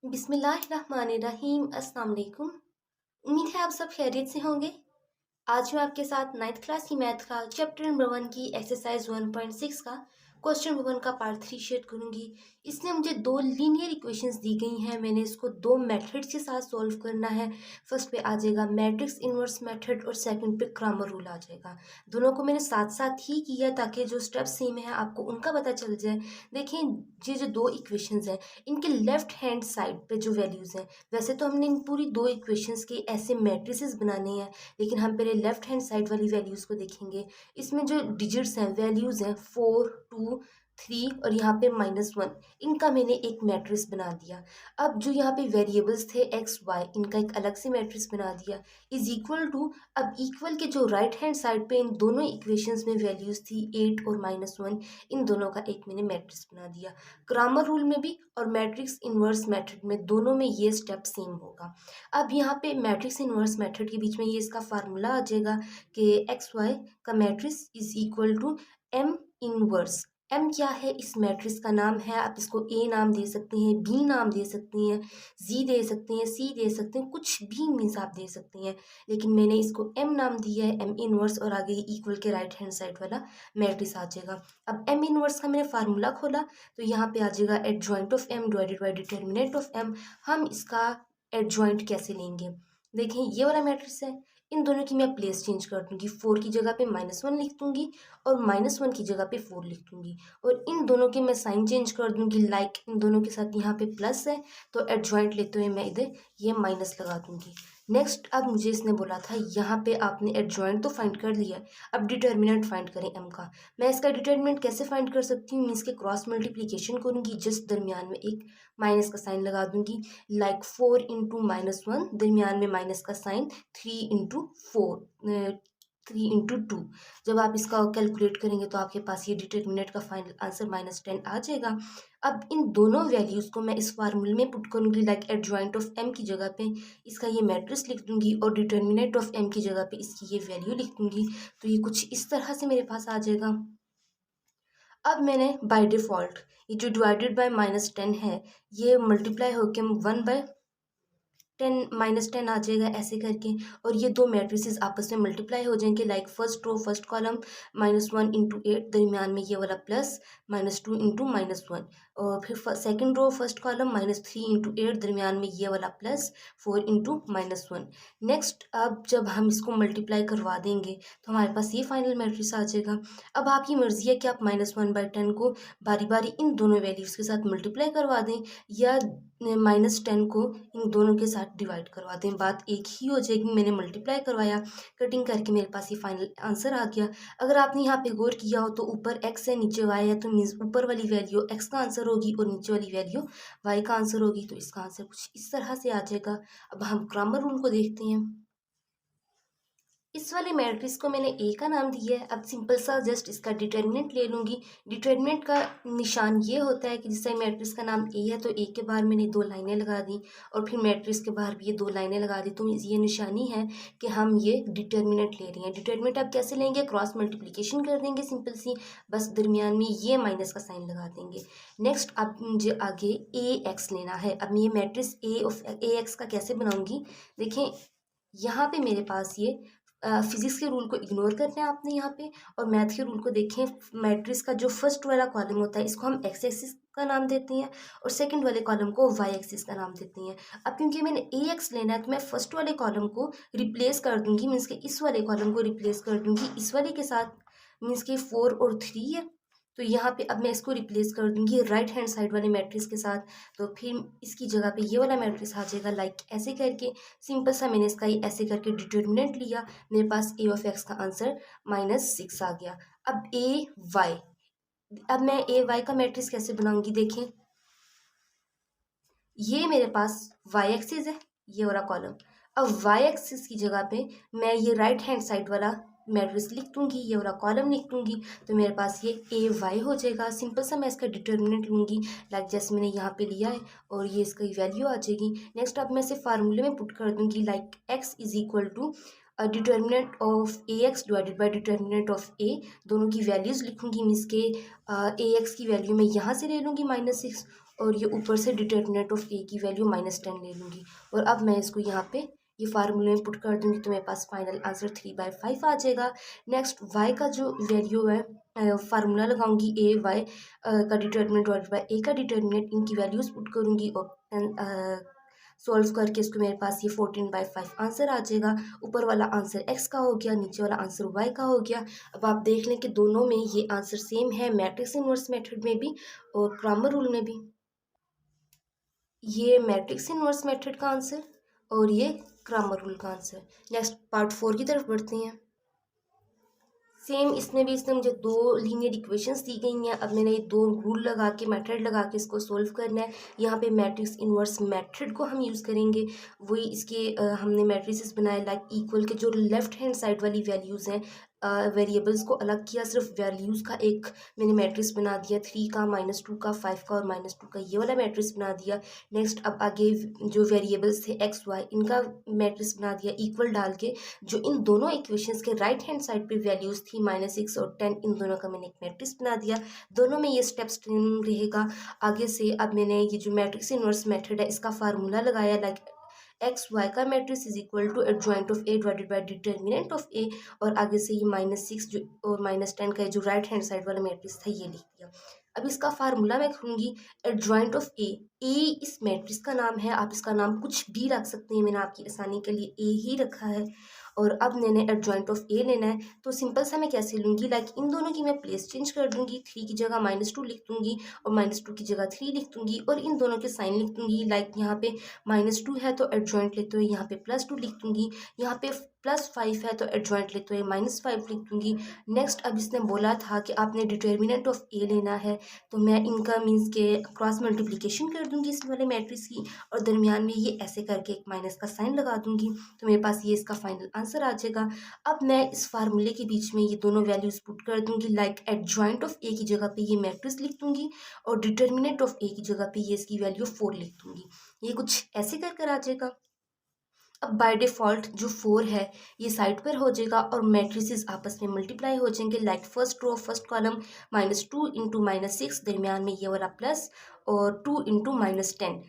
बिस्मिल्लाहिर्रहमानिर्रहीम। अस्सलाम वालेकुम। उम्मीद है आप सब खैरियत से होंगे। आज मैं आपके साथ 9th क्लास की मैथ का चैप्टर नंबर 1 की एक्सरसाइज 1.6 का क्वेश्चन नंबर 1 का पार्ट 3 शेयर करूंगी। इसमें मुझे दो लीनियर इक्वेशंस दी गई हैं। मैंने इसको दो मेथड्स के साथ सॉल्व करना है। फर्स्ट पे आ जाएगा मैट्रिक्स इनवर्स मेथड और सेकंड पे क्रैमर रूल आ जाएगा। दोनों को मैंने साथ साथ ही किया ताकि जो स्टेप्स सेम है आपको उनका पता चल जाए। देखिए, ये जो दो इक्वेशंस हैं इनके लेफ्ट हैंड साइड पे जो वैल्यूज़ हैं, वैसे तो हमने इन पूरी दो इक्वेशंस के ऐसे मैट्रिसेस बनाने हैं, लेकिन हम पहले लेफ्ट हैंड साइड वाली वैल्यूज़ को देखेंगे। इसमें जो डिजिट्स हैं, वैल्यूज़ हैं 4, 2, 3 और यहाँ पे -1, इनका मैंने एक मैट्रिक्स बना दिया। अब जो यहाँ पे वेरिएबल्स थे एक्स वाई, इनका एक अलग से मैट्रिक्स बना दिया। इज इक्वल टू, अब इक्वल के जो राइट हैंड साइड पे इन दोनों इक्वेशंस में वैल्यूज़ थी 8 और -1, इन दोनों का एक मैंने मैट्रिक्स बना दिया। क्रैमर रूल में भी और मैट्रिक्स इनवर्स मेथड में दोनों में ये स्टेप सेम होगा। अब यहाँ पे मैट्रिक्स इनवर्स मेथड के बीच में ये इसका फार्मूला आ जाएगा कि एक्स वाई का matrix is equal to m inverse. M क्या है? इस मैट्रिक्स का नाम है। आप इसको ए नाम दे सकते हैं, बी नाम दे सकते हैं, जी दे सकते हैं, सी दे सकते हैं, कुछ भी मीन्स आप दे सकते हैं, लेकिन मैंने इसको एम नाम दिया है, एम इनवर्स, और आगे इक्वल के राइट हैंड साइड वाला मैट्रिक्स आ जाएगा। अब एम इनवर्स का मैंने फार्मूला खोला तो यहाँ पे आ जाएगा adjoint of m divided by determinant of m. हम इसका एडजॉइंट कैसे लेंगे? देखें, ये वाला मैट्रिक्स है, इन दोनों की मैं प्लेस चेंज कर दूंगी। 4 की जगह पे -1 लिख दूंगी और -1 की जगह पे 4 लिख दूंगी, और इन दोनों के मैं साइन चेंज कर दूंगी। लाइक इन दोनों के साथ यहाँ पे प्लस है तो एडजॉइंट लेते हुए मैं इधर ये माइनस लगा दूंगी। नेक्स्ट, अब मुझे इसने बोला था यहाँ पे आपने एडजॉइंट तो फाइंड कर लिया है, अब डिटर्मिनेंट फाइंड करें एम का। मैं इसका डिटर्मिनेंट कैसे फाइंड कर सकती हूँ? मीन्स के क्रॉस मल्टीप्लीकेशन करूंगी, जस्ट दरमियान में एक माइनस का साइन लगा दूंगी। लाइक 4 इंटू -1, दरमियान में माइनस का साइन, 3 इंटू 4, 3 इंटू 2। जब आप इसका कैलकुलेट करेंगे तो आपके पास ये डिटर्मिनेंट का फाइनल आंसर -10 आ जाएगा। अब इन दोनों वैल्यूज़ को मैं इस फार्मूले में पुट करूंगी। लाइक एडजॉइंट ऑफ एम की जगह पे इसका ये मैट्रिक्स लिख दूंगी और डिटर्मिनेंट ऑफ एम की जगह पे इसकी ये वैल्यू लिख दूंगी। तो ये कुछ इस तरह से मेरे पास आ जाएगा। अब मैंने बाय डिफ़ॉल्ट ये जो डिवाइडेड बाय -10 है, ये मल्टीप्लाई होकर 1/10 आ जाएगा ऐसे करके, और ये दो मैट्रिसेस आपस में मल्टीप्लाई हो जाएंगे। Like first row first column -1 into 8, दरमियान में ये वाला प्लस, -2 इंटू -1, और फिर second row first column -3 into 8, दरमियान में ये वाला प्लस, 4 इंटू -1। नेक्स्ट, अब जब हम इसको मल्टीप्लाई करवा देंगे तो हमारे पास ये फाइनल मैट्रिक्स आ जाएगा। अब आपकी मर्जी है कि आप -1/10 को बारी बारी इन दोनों वैल्यूज़ के साथ मल्टीप्लाई करवा दें या -10 को इन दोनों के साथ डिवाइड करवा दें। बात एक ही हो जाएगी। मैंने मल्टीप्लाई करवाया, कटिंग करके मेरे पास ये फाइनल आंसर आ गया। अगर आपने यहाँ पे गौर किया हो तो ऊपर x है, नीचे y है, तो मीन्स ऊपर वाली वैल्यू x का आंसर होगी और नीचे वाली वैल्यू y का आंसर होगी। तो इसका आंसर कुछ इस तरह से आ जाएगा। अब हम क्रैमर रूल को देखते हैं। इस वाले मैट्रिक्स को मैंने ए का नाम दिया है। अब सिंपल सा जस्ट इसका डिटर्मिनेंट ले लूँगी। डिटर्मिनेंट का निशान ये होता है कि जैसे मैट्रिक्स का नाम ए है तो ए के बाहर मैंने 2 लाइनें लगा दी, और फिर मैट्रिक्स के बाहर भी ये 2 लाइनें लगा दी। तो ये निशानी है कि हम ये डिटर्मिनेंट ले रहे हैं। डिटर्मिनेंट अब कैसे लेंगे? क्रॉस मल्टीप्लिकेशन कर देंगे सिंपल सी, बस दरमियान में ये माइनस का साइन लगा देंगे। नेक्स्ट, अब मुझे आगे ए एक्स लेना है। अब मैं ये मैट्रिक्स ए एक्स का कैसे बनाऊँगी? देखें, यहाँ पे मेरे पास ये फिजिक्स के रूल को इग्नोर करना है आपने यहाँ पे, और मैथ के रूल को देखें। मैट्रिक्स का जो फर्स्ट वाला कॉलम होता है इसको हम एक्स एक्सिस का नाम देते हैं और सेकंड वाले कॉलम को वाई एक्सिस का नाम देते हैं। अब क्योंकि मैंने ए एक्स लेना है तो मैं फर्स्ट वाले कॉलम को रिप्लेस कर दूंगी, मीन्स के इस वाले कॉलम को रिप्लेस कर दूंगी इस वाले के साथ, मीन्स के 4 और 3 है। तो यहाँ पे अब मैं इसको रिप्लेस कर दूंगी राइट हैंड साइड वाले मैट्रिक्स के साथ। तो फिर इसकी जगह पे ये वाला मैट्रिक्स आ जाएगा। लाइक ऐसे करके सिंपल सा मैंने इसका ये ऐसे करके डिटर्मिनेंट लिया। मेरे पास ए ऑफ एक्स का आंसर -6 आ गया। अब ए वाई, अब मैं ए वाई का मैट्रिक्स कैसे बनाऊंगी? देखें, ये मेरे पास वाई एक्सिस है, ये वाला कॉलम। अब वाई एक्सिस की जगह पे मैं ये राइट हैंड साइड वाला मैट्रिक्स लिख दूंगी, ये वाला कॉलम लिख दूंगी, तो मेरे पास ये ए वाई हो जाएगा। सिंपल सा मैं इसका डिटर्मिनेंट लूँगी, लाइक जैसे मैंने यहाँ पे लिया है, और ये इसका वैल्यू आ जाएगी। नेक्स्ट, अब मैं इसे फार्मूले में पुट कर दूंगी। Like X is equal to determinant of A X divided by determinant of A. दोनों की वैल्यूज़ लिखूंगी, मीन्स के ए एक्स की वैल्यू मैं यहाँ से ले लूँगी -6, और ये ऊपर से डिटर्मिनेंट ऑफ ए की वैल्यू -10 ले लूँगी। और अब मैं इसको यहाँ पे ये फार्मूले में पुट कर दूँगी तो मेरे पास फाइनल आंसर 3/5 आ जाएगा। नेक्स्ट वाई का जो वैल्यू है फार्मूला लगाऊंगी ए वाई का डिटर्मिनेंट डिवाइड बाय ए का डिटर्मिनेंट, इनकी वैल्यूज पुट करूँगी और सॉल्व करके इसको मेरे पास ये 14/5 आंसर आ जाएगा। ऊपर वाला आंसर x का हो गया, नीचे वाला आंसर y का हो गया। अब आप देख लें कि दोनों में ये आंसर सेम है, मैट्रिक्स इनवर्स मेथड में भी और क्रैमर रूल में भी। ये मैट्रिक्स इनवर्स मेथड का आंसर और ये क्रैमर रूल का आंसर। नेक्स्ट पार्ट 4 की तरफ बढ़ते हैं। सेम इसमें भी इसने मुझे दो लीनियर इक्वेशंस दी गई हैं। अब मैंने ये दो रूल लगा के मेथड लगा के इसको सोल्व करना है। यहाँ पे मैट्रिक्स इनवर्स मेथड को हम यूज़ करेंगे। वही इसके हमने मैट्रिसेस बनाए लाइक इक्वल के जो लेफ्ट हैंड साइड वाली वैल्यूज़ हैं, वेरिएबल्स को अलग किया, सिर्फ वैल्यूज़ का एक मैंने मैट्रिक्स बना दिया, 3 का, -2 का, 5 का और -2 का, ये वाला मैट्रिक्स बना दिया। नेक्स्ट अब आगे जो वेरिएबल्स थे x y, इनका मैट्रिक्स बना दिया इक्वल डाल के। जो इन दोनों इक्वेशंस के राइट हैंड साइड पे वैल्यूज़ थी -6 और 10, इन दोनों का मैंने एक मैट्रिक्स बना दिया। दोनों में ये स्टेप्स रहेगा आगे से। अब मैंने ये जो मैट्रिक्स इनवर्स मेथड है इसका फार्मूला लगाया लाइक एक्स वाई का matrix is equal to adjoint of A divided by determinant of A, और आगे से ये -6 जो और -10 का जो राइट हैंड साइड वाला मैट्रिक्स था ये लिख दिया। अब इसका फार्मूला मैं करूँगी एडजॉइंट ऑफ ए। ए इस मैट्रिक्स का नाम है, आप इसका नाम कुछ भी रख सकते हैं, मैंने आपकी आसानी के लिए ए ही रखा है। और अब मैंने एडजॉइंट ऑफ ए लेना है, तो सिंपल सा मैं कैसे लूँगी, लाइक इन दोनों की मैं प्लेस चेंज कर दूँगी। 3 की जगह -2 लिख दूँगी और -2 की जगह 3 लिख दूँगी और इन दोनों के साइन लिख दूँगी। लाइक यहाँ पे -2 है तो एडजॉइंट लेते हुए यहाँ पे +2 लिख दूँगी, यहाँ पे +5 है तो एडजॉइंट लेते हुए -5 लिख दूँगी। नेक्स्ट अब इसने बोला था कि आपने डिटर्मिनेंट ऑफ ए लेना है, तो मैं इनका मीन्स के क्रॉस मल्टीप्लिकेशन कर दूँगी इस वाले मैट्रिक्स की और दरमियान में ये ऐसे करके एक माइनस का साइन लगा दूँगी, तो मेरे पास ये इसका फाइनल आंसर आ जाएगा। अब मैं इस फार्मूले के बीच में ये दोनों वैल्यूज पुट कर दूँगी, लाइक एडजॉइंट ऑफ ए की जगह पे ये मैट्रिक्स लिख दूँगी और डिटर्मिनेंट ऑफ ए की जगह पे ये इसकी वैल्यू 4 लिख दूँगी। ये कुछ ऐसे कर आ जाएगा। अब बाय डिफ़ॉल्ट जो 4 है ये साइड पर हो जाएगा और मैट्रिसेस आपस में मल्टीप्लाई हो जाएंगे, like first row first column -2 into -6, दरमियान में ये वाला प्लस और 2 इंटू -10,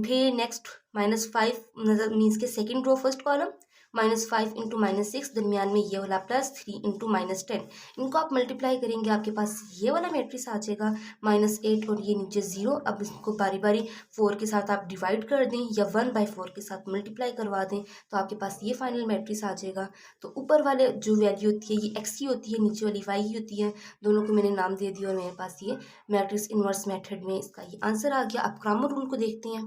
फिर नेक्स्ट -5 मतलब मीन्स के second row first column -5 into -6, दरमियान में ये वाला +3 इंटू -10। इनको आप मल्टीप्लाई करेंगे आपके पास ये वाला मैट्रिक्स आ जाएगा -8 और ये नीचे 0। अब इसको बारी बारी 4 के साथ आप डिवाइड कर दें या 1/4 के साथ मल्टीप्लाई करवा दें तो आपके पास ये फाइनल मैट्रिक्स आ जाएगा। तो ऊपर वाले जो वैल्यू होती है ये x की होती है, नीचे वाली y की होती है, दोनों को मैंने नाम दे दिया और मेरे पास ये मैट्रिक्स इनवर्स मेथड में इसका ये आंसर आ गया। अब क्रैमर रूल को देखते हैं।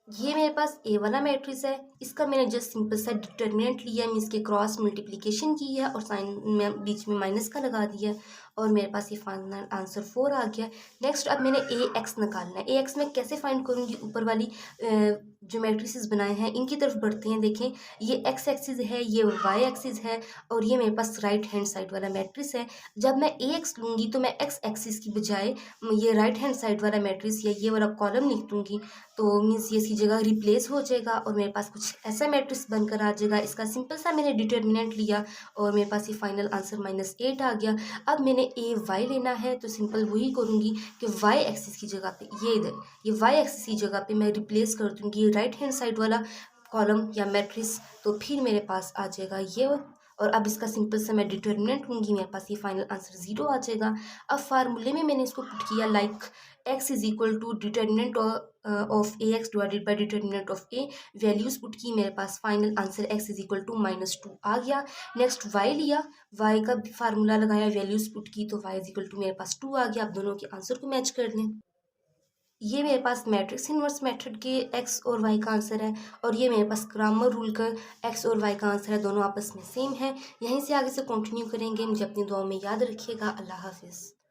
ये मेरे पास ए वाला मैट्रिक्स है, इसका मैंने जस्ट सिंपल सा डिटर्मिनेंट लिया है, इसके क्रॉस मल्टीप्लिकेशन की है और साइन में बीच में माइनस का लगा दिया और मेरे पास ये फाइनल आंसर 4 आ गया। नेक्स्ट अब मैंने ए एक्स निकालना है। ए एक्स मैं कैसे फाइंड करूँगी, ऊपर वाली जो मैट्रिसेस बनाए हैं इनकी तरफ बढ़ते हैं। देखें ये एक्स एक्सिस है, ये वाई एक्सिस है और ये मेरे पास राइट हैंड साइड वाला मैट्रिक्स है। जब मैं ए एक्स लूँगी तो मैं एक्स एक्सिस की बजाय ये राइट हैंड साइड वाला मैट्रिक्स या ये वाला कॉलम लिख दूँगी, तो मीन्स ये इसकी जगह रिप्लेस हो जाएगा और मेरे पास कुछ ऐसा मैट्रिक्स बनकर आ जाएगा। इसका सिंपल सा मैंने डिटर्मिनेंट लिया और मेरे पास ये फाइनल आंसर -8 आ गया। अब मैंने ए वाई लेना है तो सिंपल वही करूँगी कि वाई एक्सिस की जगह पे ये इधर ये वाई एक्सिस की जगह पे मैं रिप्लेस कर दूँगी राइट हैंड साइड वाला कॉलम या मैट्रिक्स, तो फिर मेरे पास आ जाएगा ये। और अब इसका सिंपल सा मैं डिटर्मिनेंट लूँगी, मेरे पास ये फाइनल आंसर 0 आ जाएगा। अब फार्मूले में मैंने इसको पुट किया like x is equal to determinant of A X divided by determinant of A, values put की, मेरे पास final answer x is equal to -2 आ गया। नेक्स्ट y लिया, y का फार्मूला लगाया, वैल्यूज पुट की तो y इज इक्वल टू मेरे पास 2 आ गया। अब दोनों के आंसर को मैच कर लें। ये मेरे पास मैट्रिक्स इनवर्स मेथड के x और y का आंसर है और ये मेरे पास क्रैमर रूल का x और y का आंसर है, दोनों आपस में सेम है। यहीं से आगे से कंटिन्यू करेंगे। मुझे अपनी दुआओं में याद रखिएगा। अल्लाह हाफिज़।